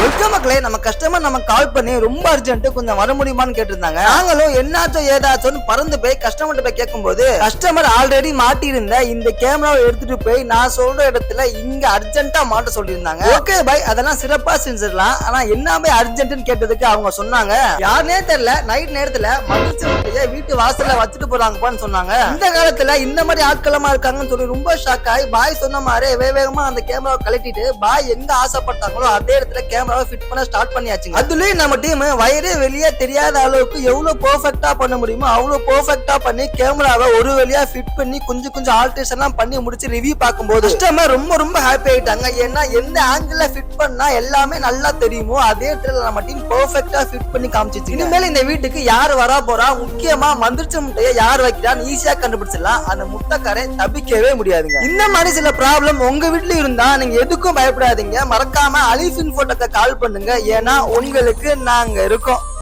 Welcome மக்களே, நம்ம customer நம்ம கால் பண்ணி ரொம்ப அர்ஜென்ட் கொஞ்சம் வர முடியுமான்னு கேட்டிருந்தாங்க. நாங்களும் என்னாச்சோ ஏதாச்சும் பறந்து போய் கஸ்டமர்கிட்ட போய் கேட்கும்போது கஸ்டமர் ஆல்ரெடி மாட்டி இருந்த இந்த கேமராவை எடுத்துட்டு போய் நான் சொல்ற இடத்துல இங்க அர்ஜென்ட்டா மாட்ட சொல்லியிருந்தாங்க. ஓகே பாய், அதெல்லாம் சிறப்பா செஞ்சிடலாம். ஆனா என்ன போய் அர்ஜென்ட்னு கேட்டதுக்கு அவங்க சொன்னாங்க, யாருனே தெரியல, நைட் நேரத்துல மகிழ்ச்சியை வீட்டு வாசல்ல வச்சுட்டு போறாங்கப்பான்னு சொன்னாங்க. இந்த காலத்துல இந்த மாதிரி ஆட்களமா இருக்காங்கன்னு சொல்லி ரொம்ப ஷாக் ஆகி பாய் சொன்ன மாதிரி வேகமா அந்த கேமராவை கழட்டிட்டு பாய் எங்க ஆசைப்பட்டாங்களோ அதே இடத்துல கேமராவை ஃபிட் பண்ண ஸ்டார்ட் பண்ணியாச்சு. அதுலயும் நம்ம டீம் வயரே வெளியே தெரியாத அளவுக்கு எவ்வளவு பெர்ஃபெக்ட்டா பண்ண முடியுமோ அவ்வளவு பெர்ஃபெக்ட்டா பண்ணி கேமராவை ஒரு வழியா ஃபிட் பண்ணி கொஞ்சம் கொஞ்சம் ஆல்டரேஷன் எல்லாம் பண்ணி முடிச்சு ரிவ்யூ பார்க்கும்போது கஸ்டமர் ரொம்ப ரொம்ப ஹாப்பி ஆயிட்டாங்க. ஏன்னா எந்த ஆங்கிள் ஃபிட் பண்ணா எல்லாமே நல்லா தெரியுமோ அதே இடத்துல நம்ம டீம் பெர்ஃபெக்ட்டா ஃபிட் பண்ணி காமிச்சிச்சு. இனிமேல் இந்த வீட்டுக்கு யார் வரா போறா, முக்கியமா மந்திரிச்ச முட்டையை யார் வைக்கிறான்னு ஈஸியா கண்டுபிடிச்சிடலாம். அந்த முட்டைக்காரை தப்பிக்கவே முடியாதுங்க. இந்த மாதிரி சில ப்ராப்ளம் உங்க வீட்டுல இருந்தா நீங்க எதுக்கும் பயப்படாதீங்க. மறக்காம அலிஃப் இன்ஃபோடெக்க கால் பண்ணுங்க. ஏன்னா உங்களுக்கு நாங்க இருக்கோம்.